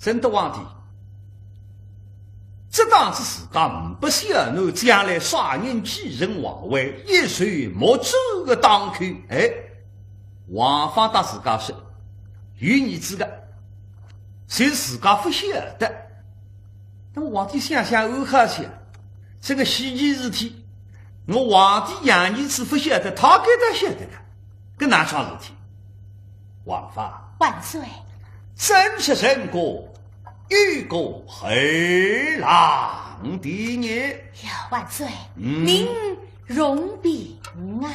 真的皇帝，这当是自家不晓得将来啥人继任皇位，一岁莫走个当口。哎，王方当自家说，有儿子的，谁自家不晓得？那么皇帝想想后下去，这个稀奇事体，我皇帝养儿子不晓得，他给他晓得的，搿哪桩事体？王方万岁！真是人国有个后郎的年呀，万岁！您容禀啊！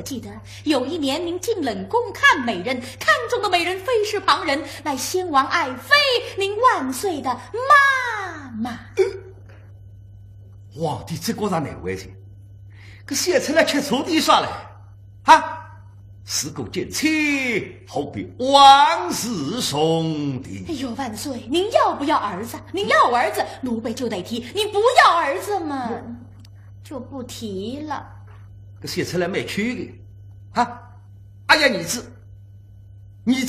记得有一年，您进冷宫看美人，看中的美人非是旁人，乃先王爱妃，您万岁的妈妈。皇帝这个上哪回事？可写出来吃醋的啥嘞？哈！事过境迁，何必往事重提？哎呦，万岁，您要不要儿子？您要儿子，奴婢就得提；您不要儿子嘛，就不提了。这写出来没趣的，哈！哎呀，儿子那边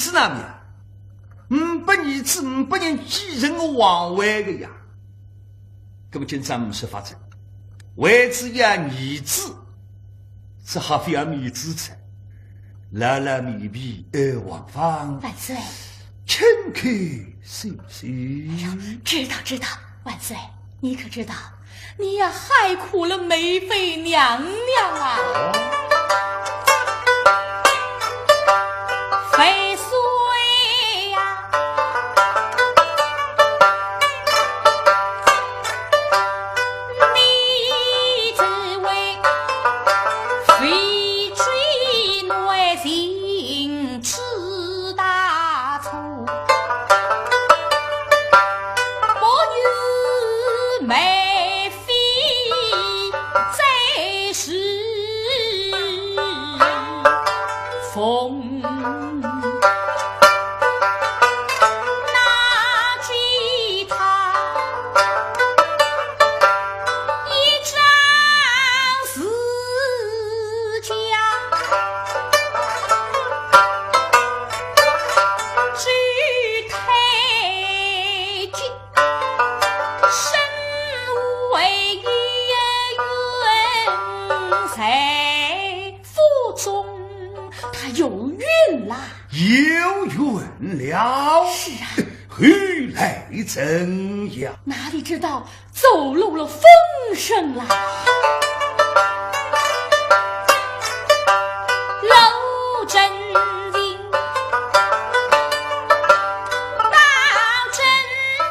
，500儿子500人继承我皇位的呀。那么今朝没说法子，为子养儿子，是还非要面子吃，拉拉米皮王方。万岁，请客细细。知道，万岁，你可知道？你呀，害苦了梅妃娘娘啊！妃虽呀，你只为妃追内心吃大醋，莫与梅。风拿吉他，一张四家，只推进身为元在府中。他有孕啦！有孕了！是啊，后来怎样？哪里知道走漏了风声啦！娄真英到真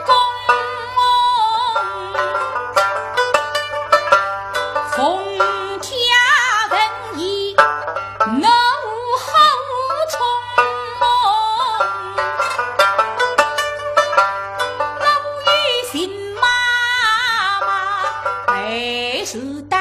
宫，封家文艺能。是大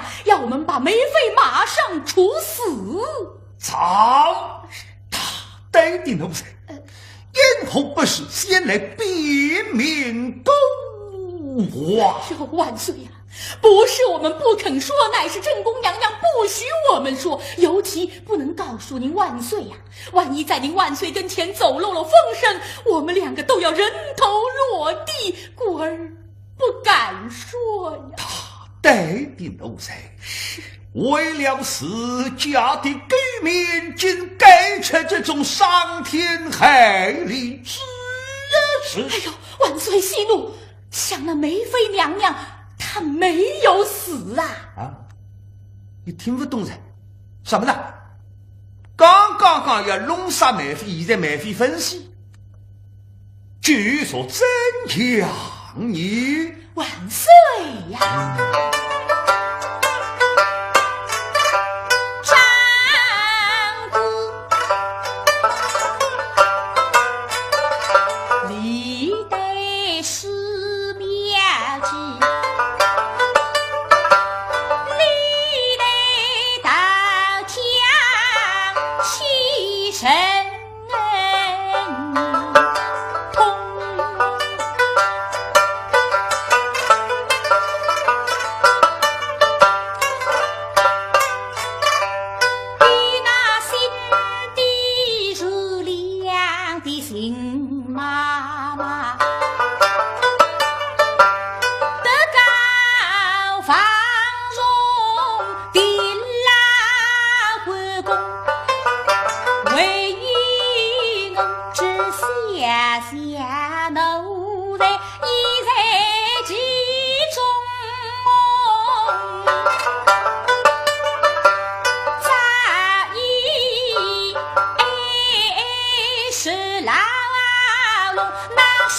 下，要我们把梅妃马上处死。操！他带的奴才，咽喉不是先来辨明公话。万岁呀！不是我们不肯说，乃是正宫娘娘不许我们说，尤其不能告诉您万岁呀。万一在您万岁跟前走漏了风声，我们两个都要人头落地，故而不敢说呀。他带的奴才是为了死家的革命，竟干出这种伤天害理之事。哎呦，万岁息怒！想那梅妃娘娘，她没有死啊！啊，你听不懂噻？什么呢？刚要弄杀梅妃，现在梅妃分析，据说真强你万岁呀！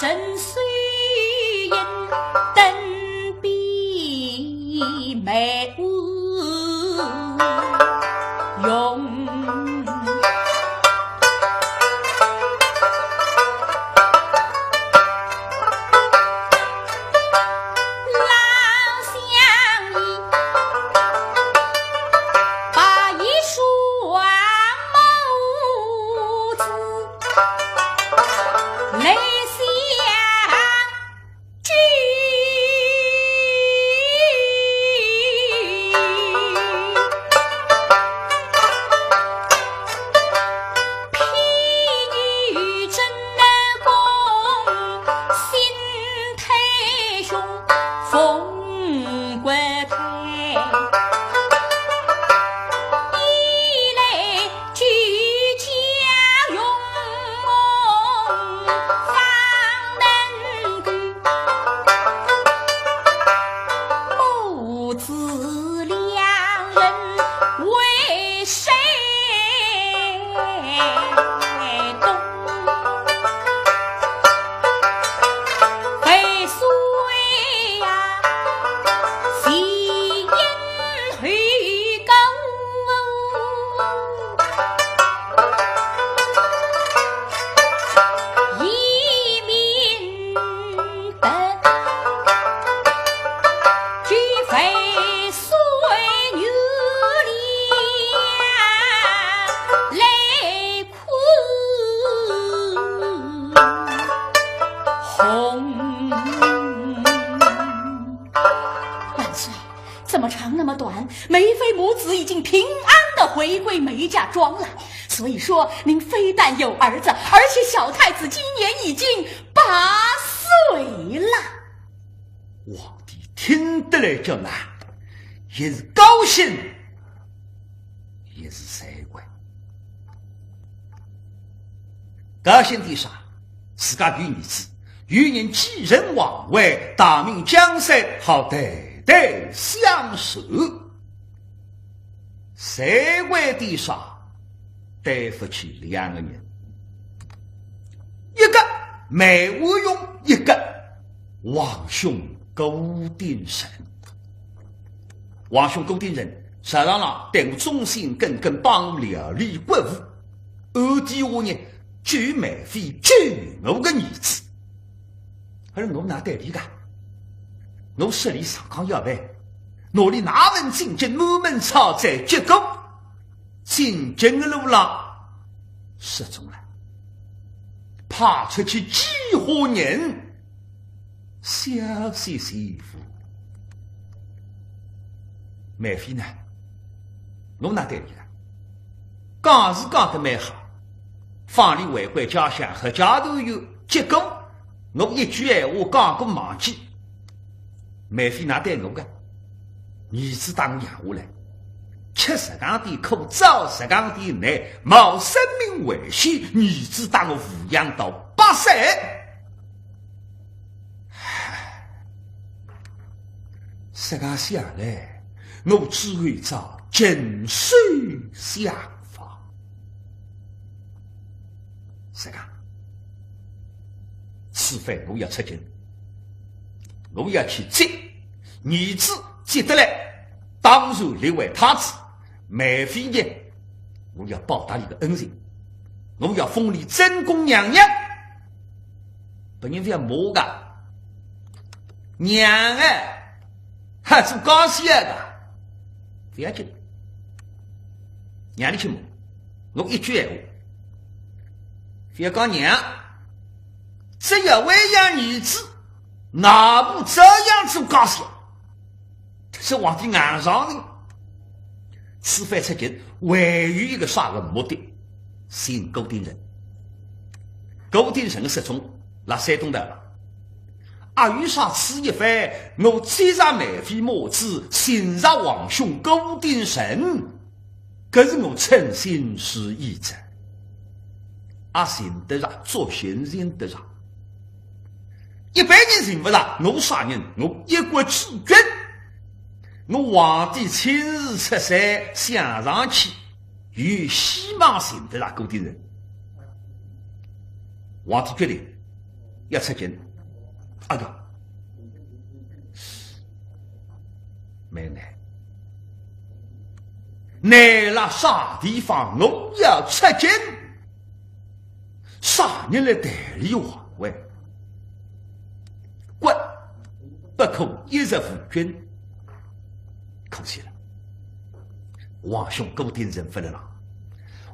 神虽因登比美用。梅妃母子已经平安的回归梅家庄了，所以说您非但有儿子，而且小太子今年已经8岁了。皇帝听得来叫难，也是高兴，也是sad怪。高兴的啥？自家有儿子，有人继任王位，大明江山好代代相守。sad怪的啥？对不起2个人，一个梅无用，一个王兄顾定人。王兄顾定人实际上对我忠心耿耿，帮我料理国务。暗地下呢，拒梅妃救我的儿子。可是我哪得理个？我设立上纲要办，哪里哪门进京满门抄在结果进京的路上失踪了，怕出去几何人小息媳妇梅妃呢，我哪对你了？讲是讲得蛮好，放你回归家乡和家都有结果，我一句闲话讲过忘记。梅妃哪对我个？儿子当我养下来，吃食堂的苦，遭食堂的难，冒生命危险，儿子当我抚养到8岁。这个下来，我只会找井水相法。这个，除非我要出京，我要去接儿子，接得来，当然立为太子。梅妃呢，我要报答你的恩情，我要封你真宫娘娘。本人不要摸个娘哎，还做高兴的，不要紧，让你去摸，我一句闲话，不要讲娘，只要喂养儿子，哪不这样做高兴？是皇帝硬上的，此番出京唯有一个啥个目的，寻勾丁人。勾丁人失踪，那山东的了。有啥此一番，我追杀梅妃母子，寻杀皇兄勾丁神，这是我诚心实意者。寻得上，做先人得上。一般人寻不上，我杀人，我一国之君。我皇帝亲自出山向上去，有希望寻得上勾丁人。皇帝决定要出京。哎呀，没难，难了啥地方？我要出京，啥人来代理皇位？滚！不可一日夫君。可惜了，皇兄勾丁人不来了，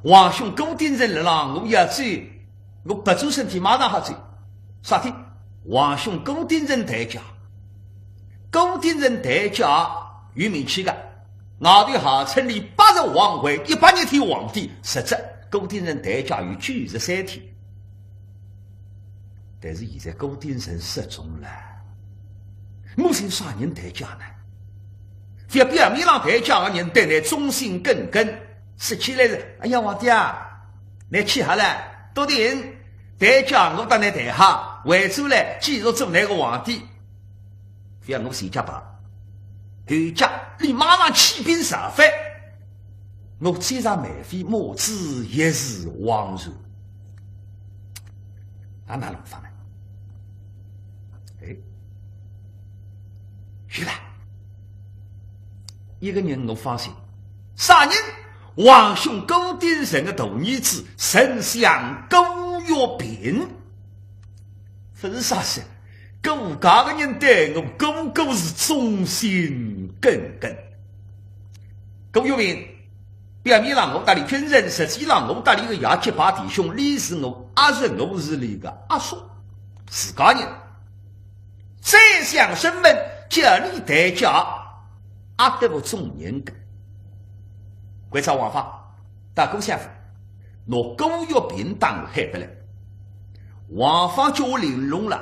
皇兄勾丁人来了，我要追，我不做身体马上好追。啥天？皇兄勾丁人代驾，勾丁人代驾有名气的，外头号称你80皇位100天皇帝，实质勾丁人代驾有93天。但是现在勾丁人失踪了，我寻啥人代驾呢？这表面上代驾的人对你忠心耿耿，实起来是，哎呀皇帝啊，你去好了，多点代驾我当你代好，为主来继续做那个皇帝。不要我谁家吧，后家你马上起兵杀反，我追上梅妃母子也是枉然。哪弄法呢？原来一个人我发现，啥人？皇兄勾丁人的大儿子丞相勾岳平，不是啥事。勾家的人对我勾是忠心耿耿。勾岳平表面上我打理军人，实际上我打理个亚结巴弟兄，李是我阿是我是那个阿叔，自家人。再想身份叫你代驾。阿得不中年个，规操王法，大哥相反，拿勾岳平当害得来。王法叫我玲珑了，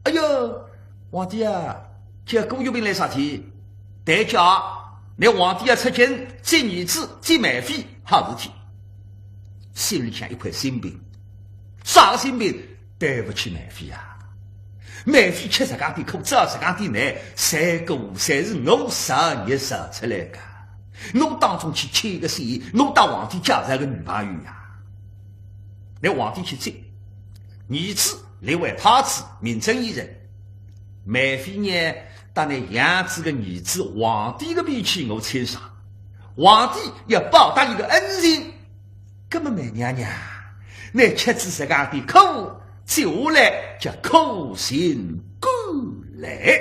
哎呦，皇帝啊，叫勾岳平来啥天？代驾，你皇帝要出京接儿子接梅妃，好事体。心里像一块心病，啥个心病？对不起梅妃啊！梅妃吃自家的苦，遭自家的难，三个才是我12生出来的。我当中去牵个线，我当皇帝家这个女朋友呀。那皇帝去追儿子，立为太子，名正言顺。梅妃呢，当那养子的儿子，皇帝的面前我牵上，皇帝要报答你的恩情。那么梅娘娘，那吃自自家的苦。接下来叫口行过来，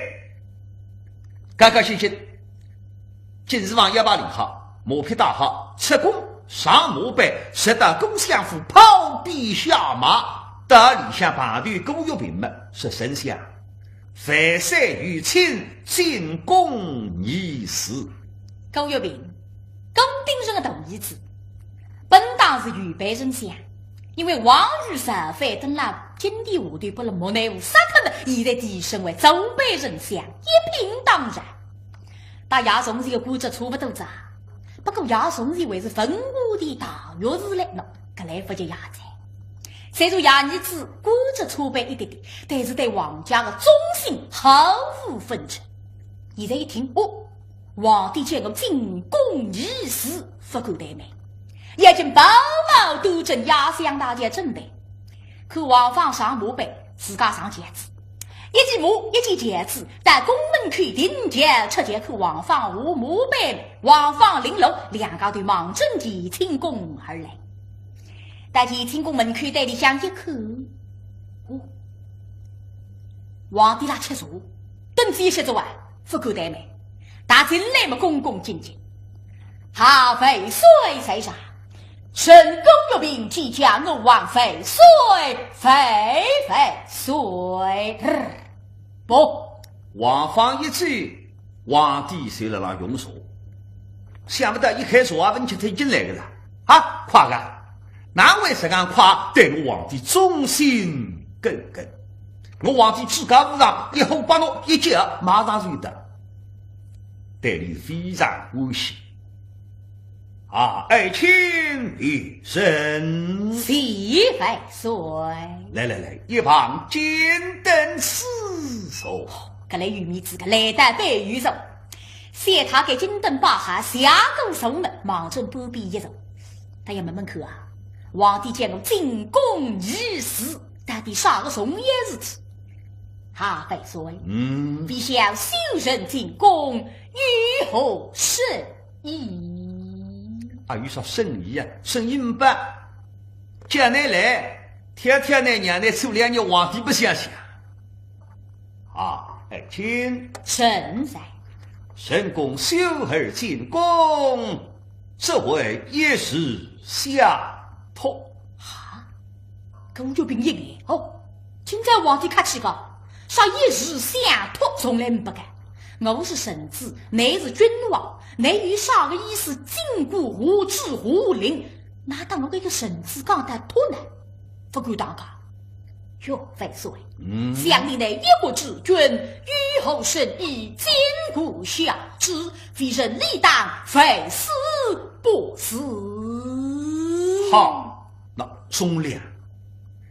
高高兴兴，今日往100里好，马匹大好，出宫上马班，拾得公相府炮毙下马。大理向旁队郭玉平们说声响，凡山于亲，进宫议事。郭玉平，公定人的大儿子，本当是预备人想，因为王玉上反等了金地部队不能莫内务杀他们，现在提升为周备人想，一凭当然。大亚松这个估计差不多咋？不过亚松以为是分屋的大约是来喏，格来不就亚在。虽说亚儿子估计差别一点点，但是对王家的忠心毫无分寸。现在一听哦，皇帝见我进宫议事，不够怠慢，已经包毛督正亚相大家准备。可王放上马背，自家上轿子，一骑马一骑轿子，在宫门口定驾出见，可王放无马背，王放玲珑两个对忙正地进宫而来。大家进宫门口带里向一看，哦，皇帝拉吃茶，等这些做完，不够怠慢，大进来么恭恭敬敬，哈妃岁岁上。神公玉平即将我王妃岁妃岁不王放一句，皇帝随了让用说，想不到一开始啊问起推进来的了啊，夸个哪位是敢夸对我皇帝忠心耿耿，我皇帝自家无上以后把我一接马上就得，对你非常欢喜啊！爱卿一生喜妃岁，来，一旁简等此说。格来玉米子个来带被玉手，谢他给金灯八下下狗手门，忙正不必一手。他要门门口啊，皇帝见我进宫议事，到底啥个重要事体？哈妃岁，陛下修人进宫，如何是意？啊，有说生意啊，生意不办，将来来，天天那娘来做两年，皇帝不相信啊！爱卿，臣在。神公修而进宫，这回也是下托。哈，公主病一眼哦，现在皇帝客气个，啥一日下托从来不干。我是臣子，乃是君王，乃与啥个意思？禁锢无知无灵，哪当我一个臣子讲得托呢？不敢当个。哟，万岁！想你乃一国之君，与后生以坚固下之，非人理当，非死不死。好，那忠良，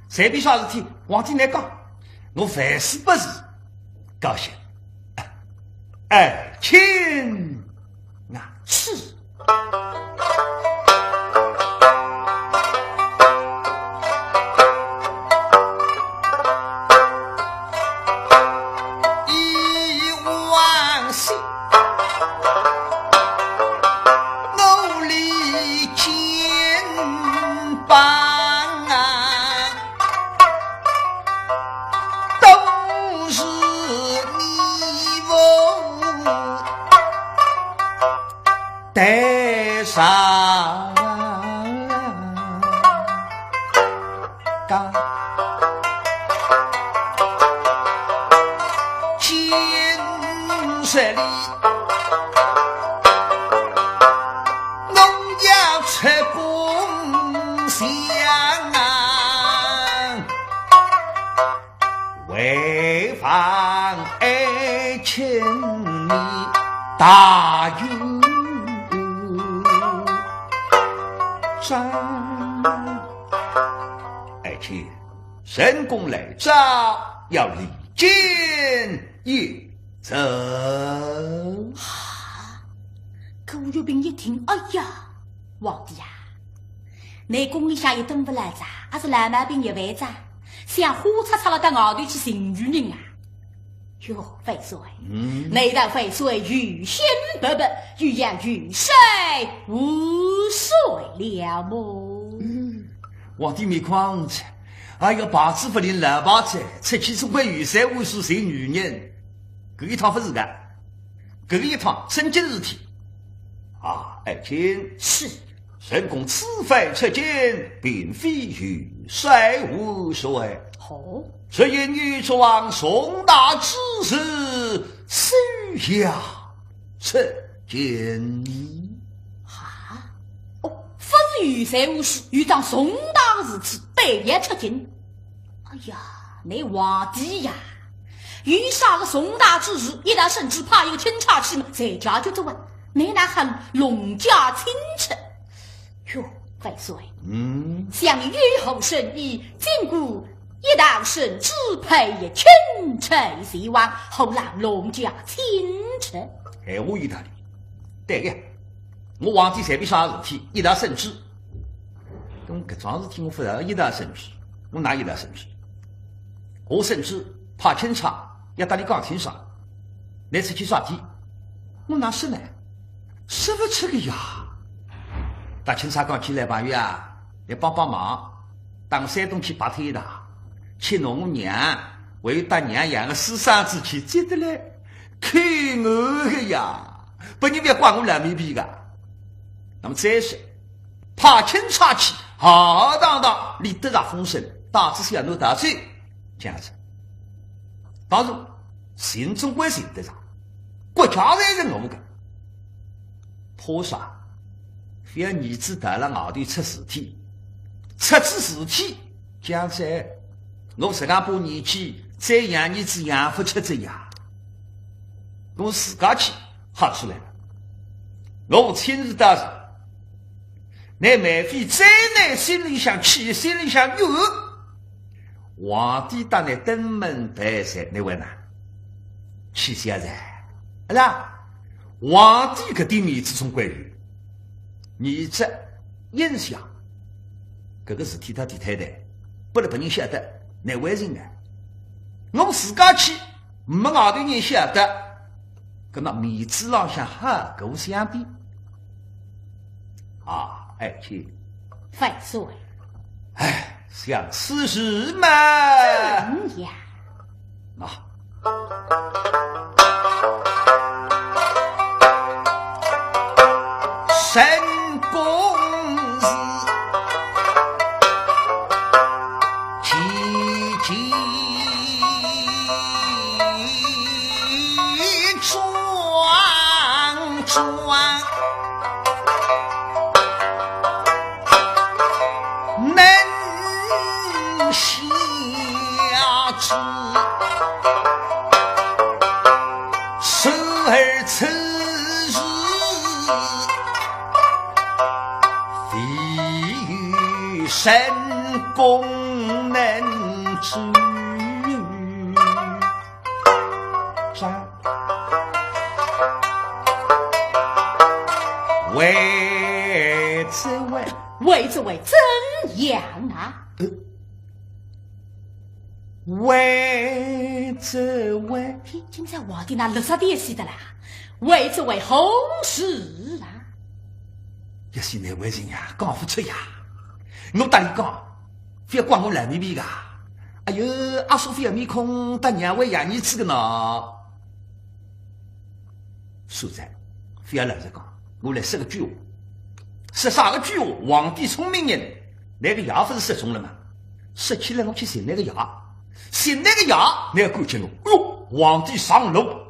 谁比啥事体？皇帝来讲，我凡事不是高兴。爱卿啊，是。一往昔，努力肩膀啊，都是你我带上岗。这里农要出贡献啊，为防爱情你大有章，爱卿神功来招，要礼见也。走哈！顾玉平一听，哎呀，皇帝呀，你宫里向也等不来着，还是蓝毛病一位子，想火擦擦了到外头去寻女人啊！哟，万岁！内道万岁，御仙伯伯，欲养御谁无岁了么？皇帝没况且，哎呀，八字不灵老八字，出去是为御谁无数谁女人。搿一趟不是的，搿一趟升级事体，啊，爱卿是。神公此番出见，并非与帅无所谓。哦，只因女主王重大之事，需要参见你。哈，哦，不是御帅无事，遇当重大事体，半夜出京。哎呀，那皇帝呀，遇啥个重大之事，一旦甚至怕有天差气嘛，在家就走啊，那还龙家亲戚。哟，万岁！想你日后生意坚固，一道甚至配以亲戚希望，后让龙家亲戚。哎，我有道理。对个，我皇帝随便啥事体，一道圣旨。咁搿桩事体我不要一道圣旨，我哪一道圣旨？我圣旨怕钦差，要打你讲清爽。那次去耍题，我哪是呢？是不出个呀？打钦差讲起来，朋友啊，来帮帮忙，当山东去摆摊的，去弄我娘，为搭娘养个私生子去，记得嘞，看我个呀，不你别管我两米皮个。那么再是，怕钦差去，浩浩荡荡，立得上风声，大致想弄大罪，这样子。当然，行总归行得上，国家才是我们的，怕啥？非要儿子带了外头出事体，出次事体，将在我自家把年纪再养儿子养不出这样，我自家去吓出来了。我亲自打算，那梅妃再难心里想气，心里想有皇帝当那登门拜山，那位呢？去现在，是啦，皇帝可对儿子从关于。儿子印象，这个事体他的太太不能别人晓得，难为情啊！我自家去，没外头人晓得，跟那面子上向哈够相比啊！爱卿，万岁！哎，想此事嘛，怎样？啊。神公子齐齐壮壮，能下之时而此日神功能之战，为这位怎样啊？为这位，今在皇帝那乐啥点死的啦？为这位后事啊？也是那位人呀，讲不出呀。我打你讲，非要管我烂面皮噶！哎呦，阿叔非要面孔打娘为养儿子的呢。所在，非要老实讲，我来说个句话，说啥个句话？皇帝聪明人，那个牙不是失踪了吗？失起来我去寻那个牙，寻那个牙，那个感觉我，哎呦，皇帝上路。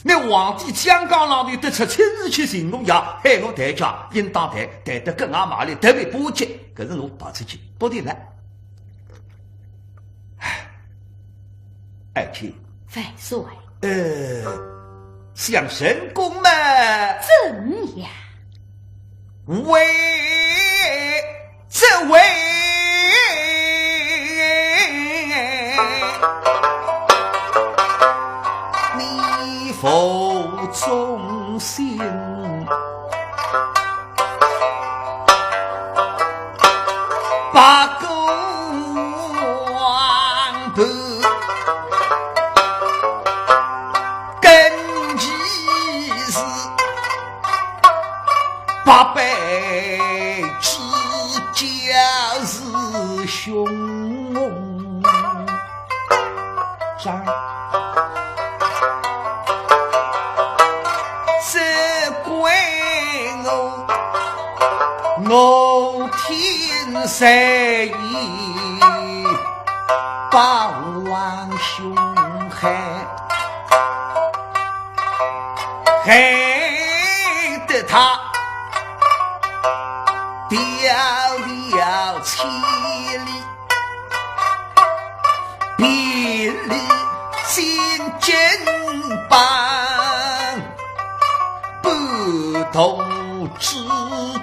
那皇帝江江浪头得出亲自去寻我牙，害我抬家应当抬得更阿玛丽，特别波及。可是我跑出去，不对了。爱卿，万岁！想神功嘛？怎样？为这位你否忠心？把公王的根基是八百之家是凶战，这归我我天谁意霸王凶悍，害得他迢迢千里，别离心肩膀，不动之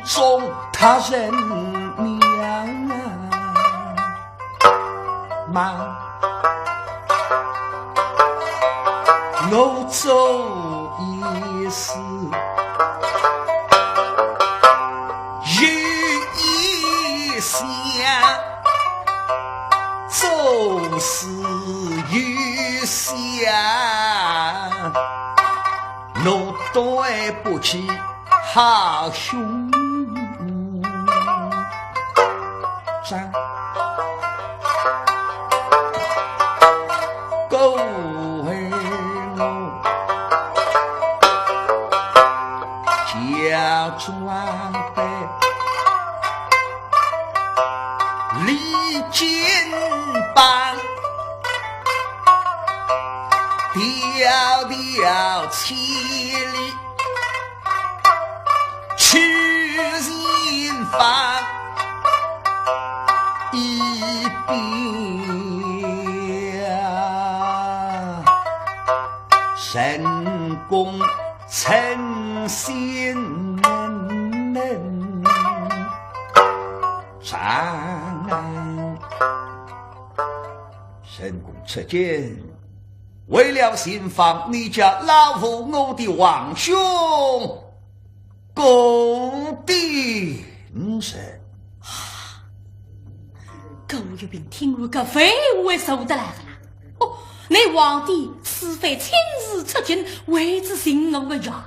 中他人命忙，我走一世一想，走时有想，我对不起好兄长，狗儿我假装备离肩膀，迢迢千里去人方，一表神功称仙人长，神功出剑，为了新房，你家老夫我的王兄共定人。狗月饼听入个废物也受得来了啦！哦，你皇帝是非亲自出军，为之行我个呀！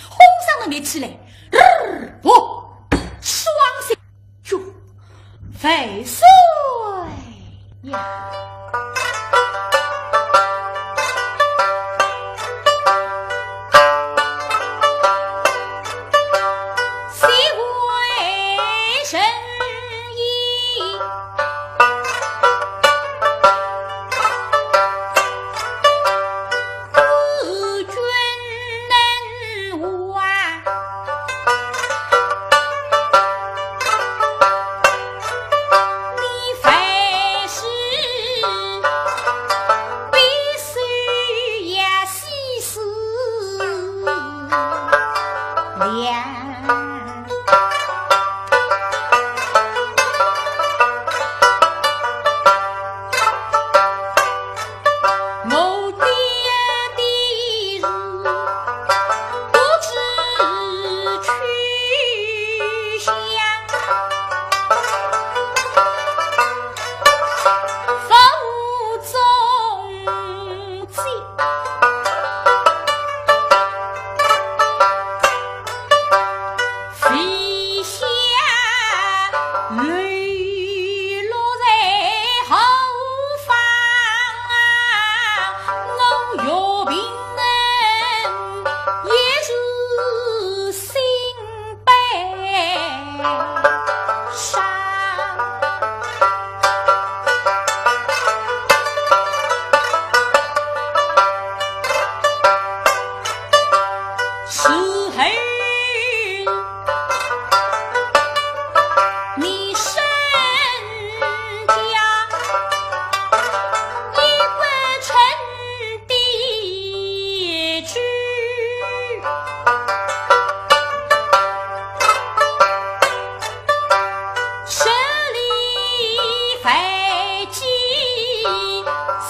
哄上了你起来，我双心哟，废水呀！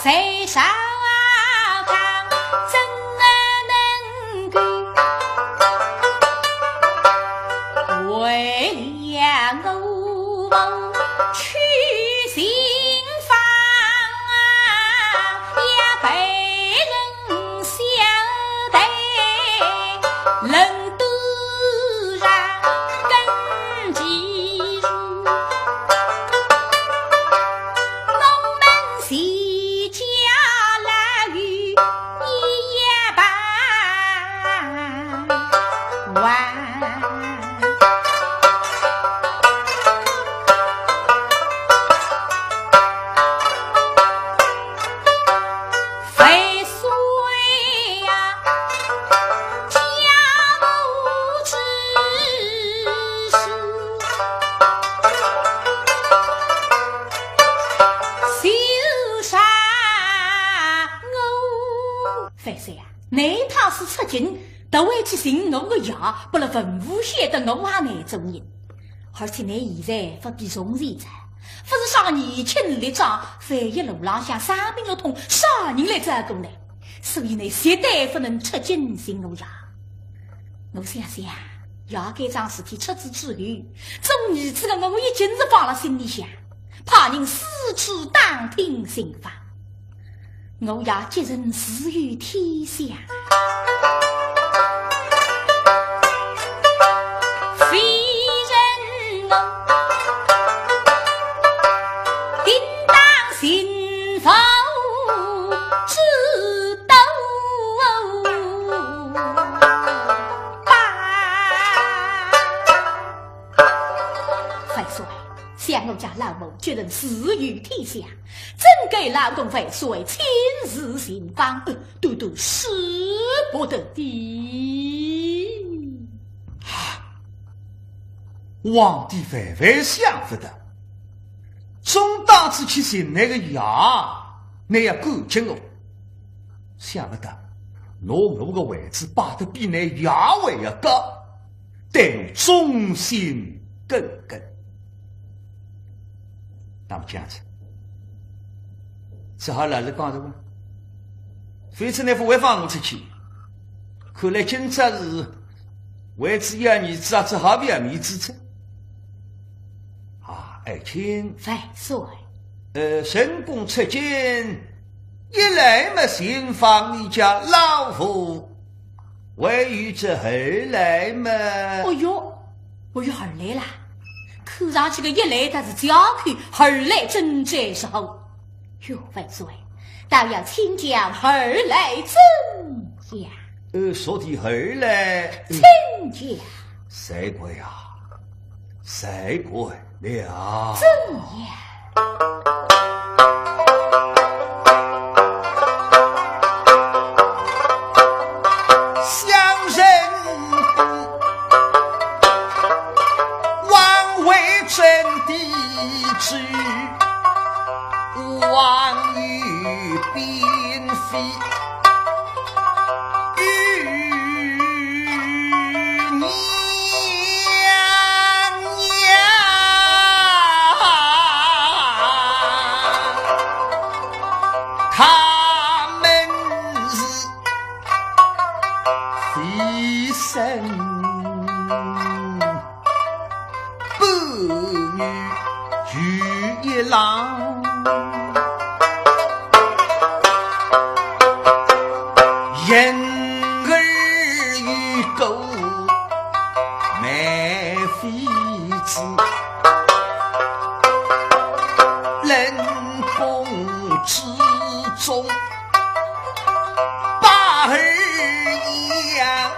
谁上堂怎能够为了我去心房也被人晓得人都让根基入我们西家来与一夜半完今都会去寻我个爷，不了文武显得我还难做人。而且你现在不比从前在，不是上年轻力壮，反一路浪向三病六痛，啥人来照顾呢？所以呢，绝对不能出尽寻我爷。我想想，要该桩事体出自之后，做儿子的我已经是放了心里想，怕人私处当听心烦。我也接人死于天下。非人定当幸福知道快说像我家老母决人死于天下，怎给老公费水亲自行方，都使不得的。皇帝万万想不得，总当子去寻那个牙，那也感激我。想不得，拿我个位置摆得比那牙位要高，对我忠心耿耿。那么这样子，只好老实讲着吧。非此那副会放我出去，看来今朝是为子要儿子啊，只好不要面子出。爱卿万岁。神功出京，一来嘛寻访你家老夫，为与这后来嘛。哦哟，后来啦，看上去个一来他是家口，后来真这时候。哟，万岁，倒要请教后来怎样？说的后来，请教。谁鬼啊？谁鬼了？怎样？乡人王为真的知，王于并非人儿与狗卖妃子，冷宫之中把儿一样，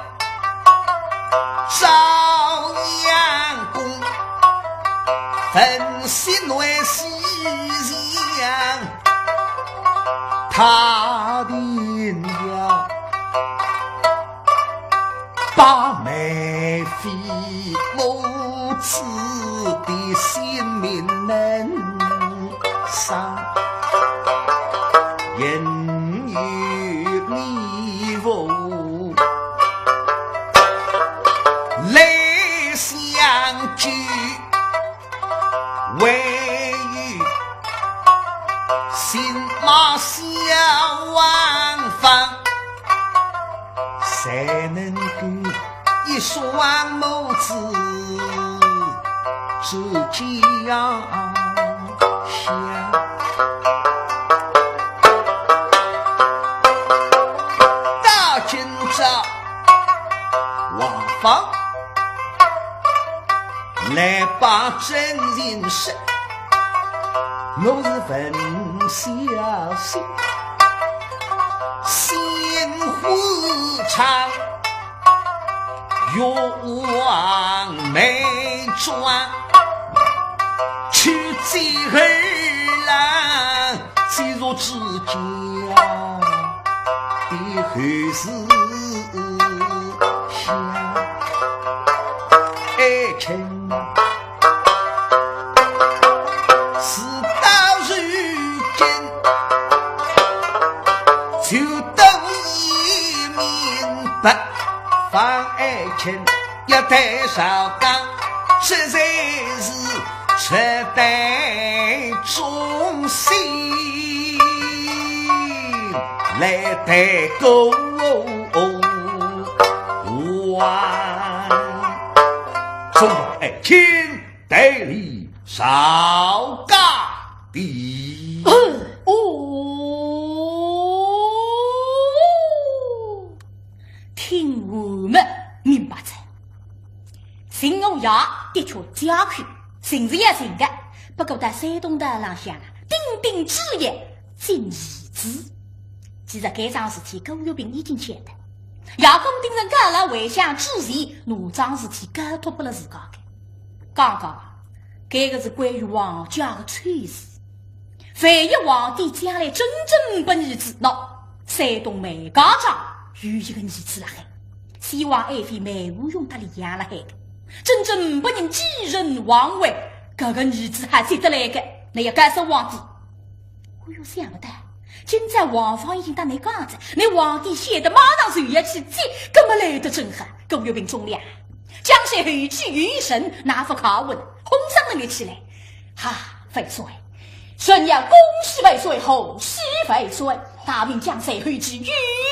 朝阳宫分析内西洋，他定要把美妃母子的性命能伤，人与你我泪相聚，为与心马相往返，谁能够一双母子之家乡？大今朝王房来把真人生，我是闻消息，心湖长，欲望没转，去贼儿郎，进入之家的后事想，爱情事到如今就都已明白。亲要带上岗，实在是值得忠心来代沟完。中爱卿代理少家的听我们明白着，新欧亚的确加快，甚至也行的，不过在山东的浪向鼎鼎之业尽义之。其实该桩事体郭玉平已经晓得，亚公盯人干了回乡之前，哪桩事体交托不了自家的。刚刚这个是关于王家的趣事，万一皇帝将来真正把儿子闹，山东每家长有一个儿子了海，希望爱妃梅无用他里养了海的，真正不能继任王位，这个儿子还谁得来的？那要干涉皇帝？我又想不到，现在王方已经到那岗子，那皇帝写的马上就要去接，根本来得真狠，够有病忠良。江山后继余生，哪副考问轰上了起来？哈，废帅，神要恭喜废帅，后喜废帅，大明江山后继余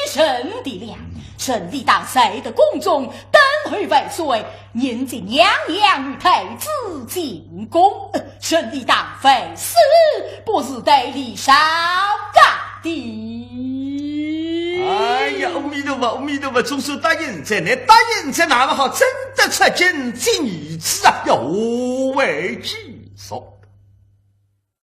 生的量，神理当谁的宫中等候废帅，年纪娘娘与太子进宫，神理当废死，不是代理少家的。哎呀，阿弥陀佛，阿弥陀佛！总说答应在那，答应在哪么好？真的出尽尽义子啊，要何为其说？